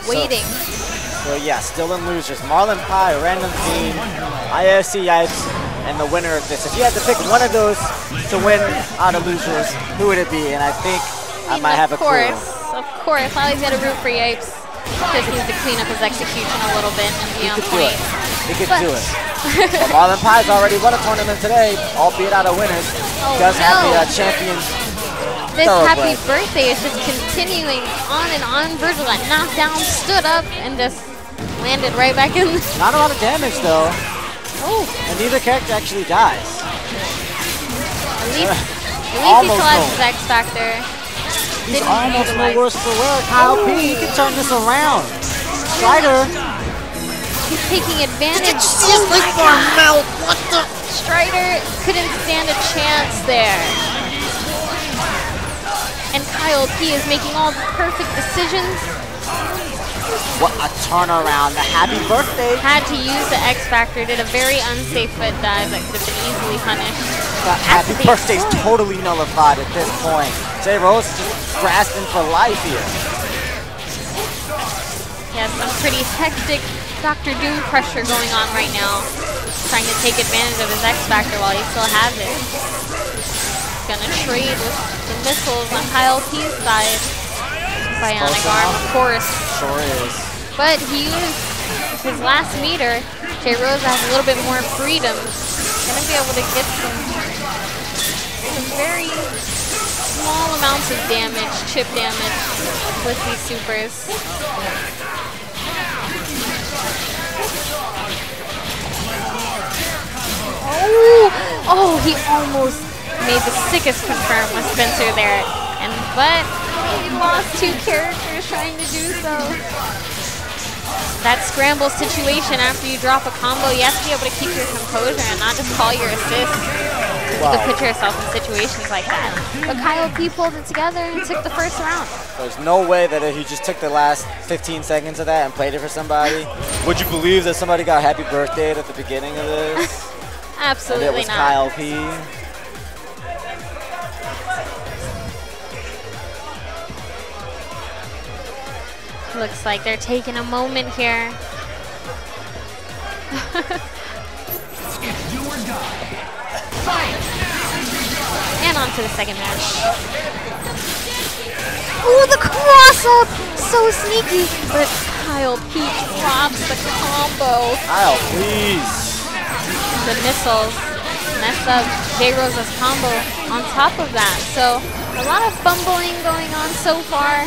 waiting. So yeah, still in losers. Marlon Pie, Random Team, IFC Yipes, and the winner of this. If you had to pick one of those to win out of losers, who would it be? And I think I might have a clue. Of course. I always got to root for Yipes. Just needs to clean up his execution a little bit and be on point. He could do it. Well, Marlon Pie's already won a tournament today, albeit out of winners. He does have the champions. This happy birthday is just continuing on and on. Vergil got knocked down, stood up, and just landed right back in. Not a lot of damage though. Oh. And neither character actually dies. At least he still has his X Factor. He's almost no worse for wear. Kyle P, he can turn this around. Strider. He's taking advantage. What the? Strider couldn't stand a chance there. And Kyle P is making all the perfect decisions. What a turnaround. The happy birthday. Had to use the X Factor, did a very unsafe foot dive that could have been easily punished. The happy birthday's totally nullified at this point. J Rose just grasping for life here. Yeah, some pretty hectic Dr. Doom pressure going on right now. Trying to take advantage of his X Factor while he still has it. Gonna trade with the missiles on Kyle P's side. Bionic Arm, of course. Sure is. But he used his last meter. J Rose has a little bit more freedom. Gonna be able to get some very small amounts of damage, chip damage, with these supers. Oh, he almost made the sickest confirm with Spencer there. But he lost two characters trying to do so. That scramble situation after you drop a combo, you have to be able to keep your composure and not just call your assist. Wow. You can put yourself in situations like that. But Kyle P pulled it together and took the first round. There's no way that if he just took the last 15 seconds of that and played it for somebody, would you believe that somebody got happy birthday at the beginning of this? Absolutely and it was not. Kyle P. Looks like they're taking a moment here. And on to the second match. Ooh, the cross-up! So sneaky, but Kyle P drops the combo. Kyle, please. The missiles mess up J Rosa's combo on top of that. So a lot of fumbling going on so far.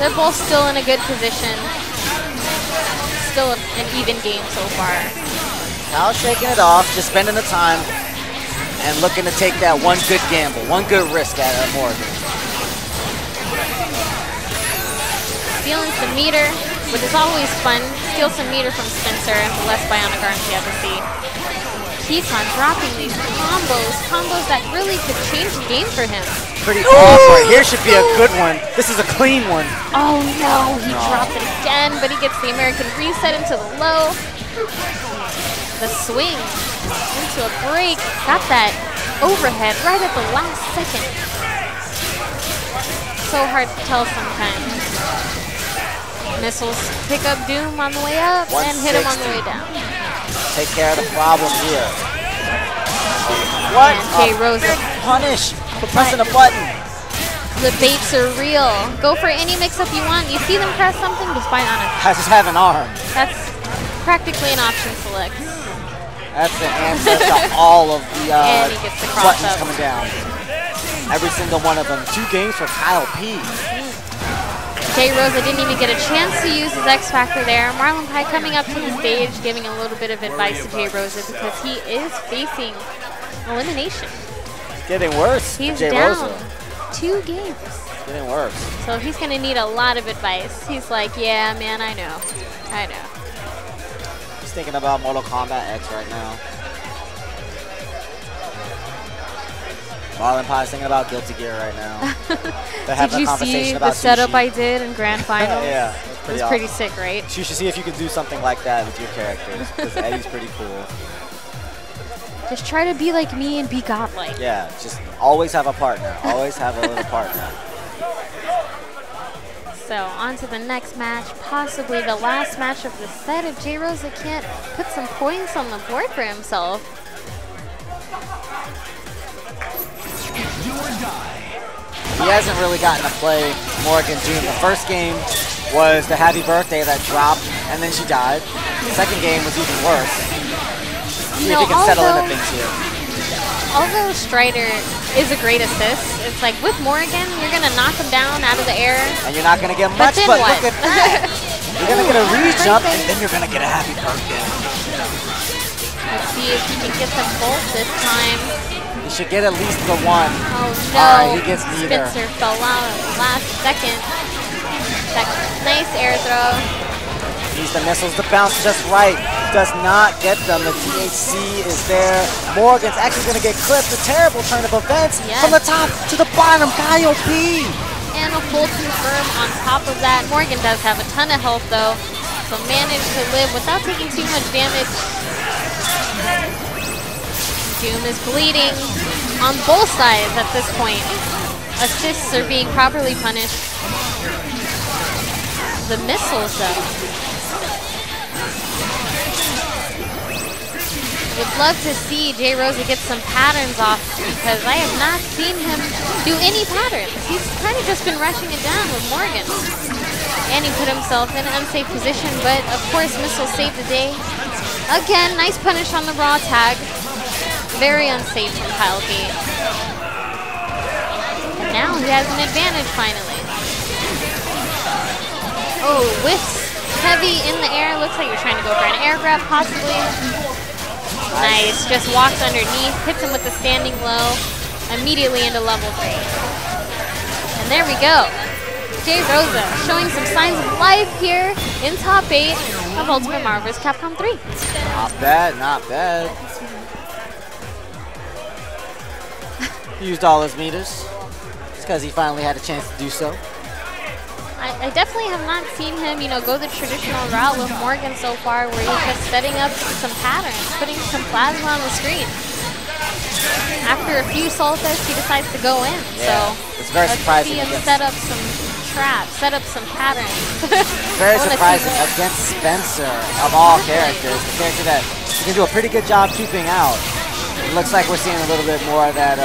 They're both still in a good position. Still an even game so far. Kyle shaking it off, just spending the time and looking to take that one good gamble, one good risk at Morrigan. Stealing some meter, which is always fun. Steal some meter from Spencer and the less bionic arms you have to see. Keeps on dropping these combos that really could change the game for him. Pretty off right here should be a good one. This is a clean one. Oh no, he dropped it again, but he gets the American reset into the low. The swing into a break. Got that overhead right at the last second. So hard to tell sometimes. Missiles pick up Doom on the way up and hit him on the way down. Take care of the problem here. What? J Rosa punish for pressing a button. The baits are real. Go for any mix-up you want. You see them press something, just bionic. Just have an arm. That's practically an option select. That's the answer to all of the and he gets the buttons coming down. Every single one of them. 2 games for Kyle P. J Rosa didn't even get a chance to use his X Factor there. Marlon Pie coming up to the stage, giving a little bit of advice to J Rosa because he is facing elimination. It's getting worse. He's J down Rosa. 2 games. It's getting worse. So he's going to need a lot of advice. He's like, yeah, man, I know. I know. He's thinking about Mortal Kombat X right now. Marlon Pie's thinking about Guilty Gear right now. Did you see the setup sushi. I did in Grand Finals? Yeah, it was pretty sick, right? You should see if you could do something like that with your characters, because Eddie's pretty cool. Just try to be like me and be godlike. Yeah, just always have a partner. Always have a little partner. So on to the next match, possibly the last match of the set if J Rosa can't put some points on the board for himself. He hasn't really gotten to play Morrigan Doom. The first game was the happy birthday that dropped, and then she died. The second game was even worse. See if he can settle into things here. Although Strider is a great assist, it's like with Morrigan, you're going to knock him down out of the air. And you're not going to get much, but look at that. You're going to get a re-jump, and then you're going to get a happy birthday. Let's see if he can get them both this time. He should get at least the one. Oh no, All right, he gets neither. Spencer fell out last second. That nice air throw. Needs the missiles to bounce just right. Does not get them. The THC is there. Morgan's actually going to get clipped. A terrible turn of events from the top to the bottom. Kyle P. And a full confirm on top of that. Morgan does have a ton of health though, so managed to live without taking too much damage. Doom is bleeding on both sides at this point. Assists are being properly punished. The missiles though. Would love to see J Rosa get some patterns off because I have not seen him do any patterns. He's kind of just been rushing it down with Morgan. And he put himself in an unsafe position, but of course missiles saved the day. Again, nice punish on the raw tag. Very unsafe from Kyle P. And now he has an advantage finally. Oh, whiffs heavy in the air. Looks like you're trying to go for an air grab possibly. Nice, just walks underneath, hits him with the standing low, immediately into level 3. And there we go. J Rosa showing some signs of life here in top 8 of Ultimate Marvel vs. Capcom 3. Not bad, not bad. He used all his meters. It's because he finally had a chance to do so. I definitely have not seen him, go the traditional route with Morgan so far, where he's just setting up some patterns, putting some plasma on the screen. After a few Solstice, he decides to go in. Yeah, so it's very surprising. Let's see him set up some traps, set up some patterns. Very surprising against Spencer, of all characters, the character that he can do a pretty good job keeping out. It looks like we're seeing a little bit more of that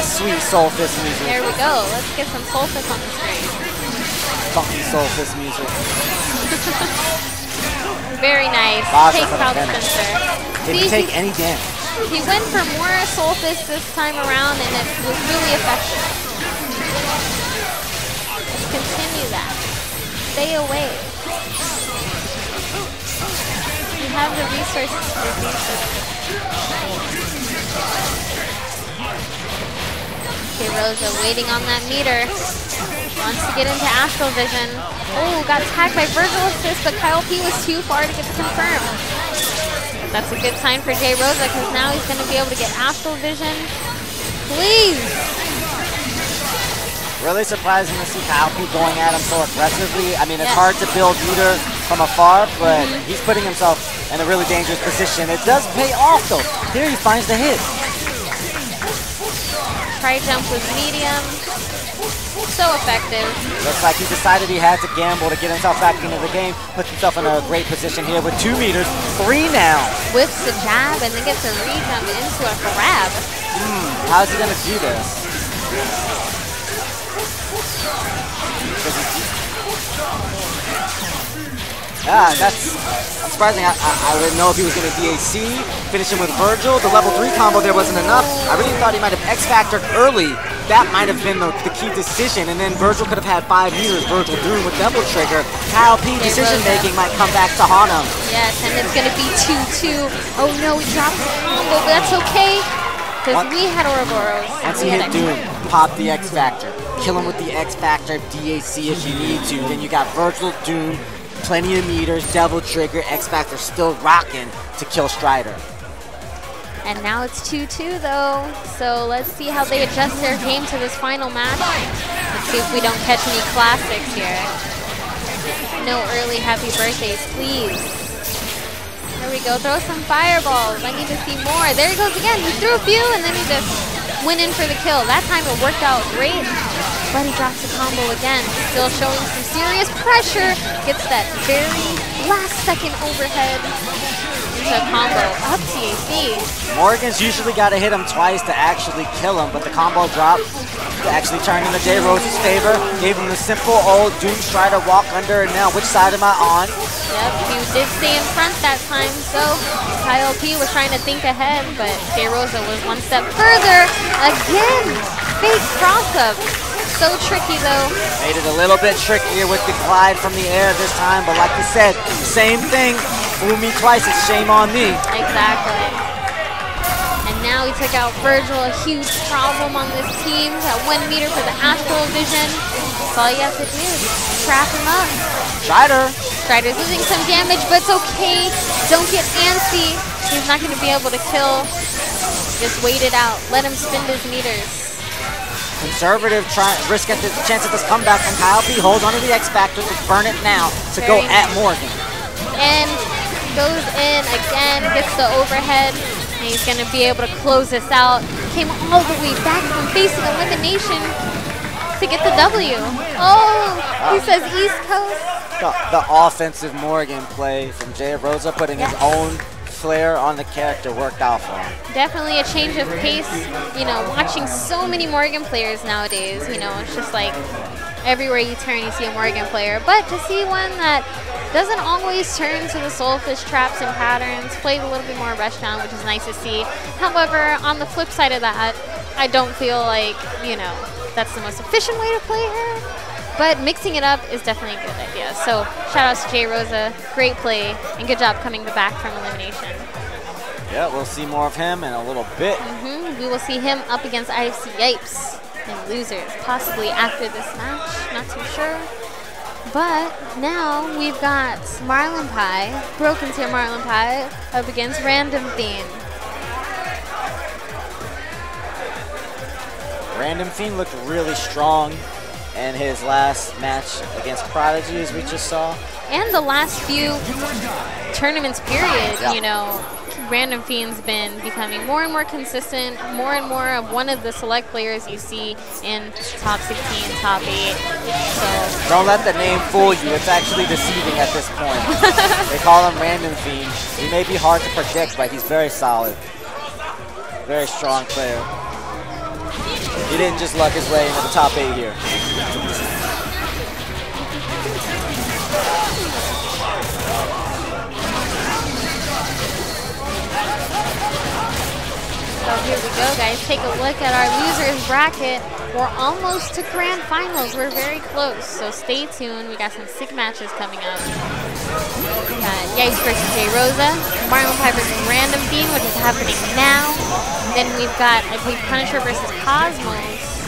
sweet Solstice music. There we go. Let's get some Solstice on the screen. Funky Solstice music. Very nice. Rosa Takes out Spencer. Didn't take any damage. He went for more Solstice this time around, and it was really effective. Let's continue that. Stay away. We have the resources for resources. Okay, Rosa waiting on that meter. Wants to get into Astral Vision. Oh, got tagged by Vergil assist, but Kyle P was too far to get the confirm. But that's a good sign for J Rosa because now he's going to be able to get Astral Vision. Please! Really surprising to see Kyle P going at him so aggressively. I mean, it's hard to build meter from afar, but he's putting himself in a really dangerous position. It does pay off though. Here he finds the hit. Try jump was medium. So effective. Looks like he decided he had to gamble to get himself back into the game. Puts himself in a great position here with 2 meters. 3 now. Whiffs a jab and then gets a re-jump into a grab. How's he going to do this? Yeah, that's surprising. I didn't know if he was going to DAC, finish him with Vergil. The level 3 combo there wasn't enough. I really thought he might have X-Factored early. That might have been the key decision, and then Vergil could have had 5 meters. Vergil doing with double trigger. Kyle P decision-making might come back to haunt him. Yes, and it's going to be 2-2. Oh no, he dropped the combo, but that's okay, because we had Ouroboros. Once he hit Doom, pop the X-Factor. Kill him with the X-Factor, DAC if you need to. Then you got Vergil, Doom, plenty of meters, double trigger, X-Factor still rocking to kill Strider. And now it's 2-2 though, so let's see how they adjust their game to this final match. Let's see if we don't catch any classics here. No early happy birthdays, please. There we go, throw some fireballs. I need to see more. There he goes again, he threw a few and then he just went in for the kill. That time it worked out great. but he drops the combo again. Still showing some serious pressure. Gets that very last second overhead into a combo. Up TAC. Morrigan's usually got to hit him twice to actually kill him, but the combo drop actually turned in the J Rose's favor. Gave him the simple old Doom Strider walk under, and now which side am I on? Yep, he did stay in front that time, so Kyle P was trying to think ahead, but J Rosa was one step further. Again, fake cross-up. So tricky though. Made it a little bit trickier with the glide from the air this time, but like you said, same thing. Fool me twice, it's shame on me. Exactly. And now he took out Vergil, a huge problem on this team. That 1 meter for the Astral Vision. That's all you have to do. Trap him up. Strider's losing some damage, but it's okay. Don't get antsy. He's not going to be able to kill. Just wait it out. Let him spend his meters. Conservative risk at the chance of this comeback from Kyle P. Holds onto the X Factor to burn it now to go at Morrigan. And goes in again, gets the overhead. And he's going to be able to close this out. Came all the way back from facing elimination to get the W. Oh, he says East Coast. The offensive Morrigan play from J Rosa, putting his own flair on the character, worked out for him. Definitely a change of pace. You know, watching so many Morrigan players nowadays, you know, it's just like everywhere you turn you see a Morrigan player. But to see one that doesn't always turn to the Soulfish traps and patterns, plays a little bit more rush down, which is nice to see. However, on the flip side of that, I don't feel like, you know, that's the most efficient way to play her. But mixing it up is definitely a good idea. So shout out to J Rosa, great play, and good job coming back from elimination. Yeah, we'll see more of him in a little bit. We will see him up against IFC Yipes in losers, possibly after this match, not too sure. But now we've got Marlin Pie, Broken Tier Marlin Pie, up against Random Fiend. Random Fiend looked really strong in his last match against Prodigy, as we just saw. And the last few tournaments period, you know, Random Fiend's been becoming more and more consistent, more and more of one of the select players you see in top 16, top 8. So don't let the name fool you. It's actually deceiving at this point. They call him Random Fiend. He may be hard to predict, but he's very solid. Very strong player. He didn't just luck his way into the top 8 here. So here we go, guys. Take a look at our losers bracket. We're almost to grand finals. We're very close, so stay tuned. We got some sick matches coming up. Yipes versus J Rosa, Marlin Pie versus Random Fiend, which is happening now. Then we've got, I believe, Punisher versus Cosmos.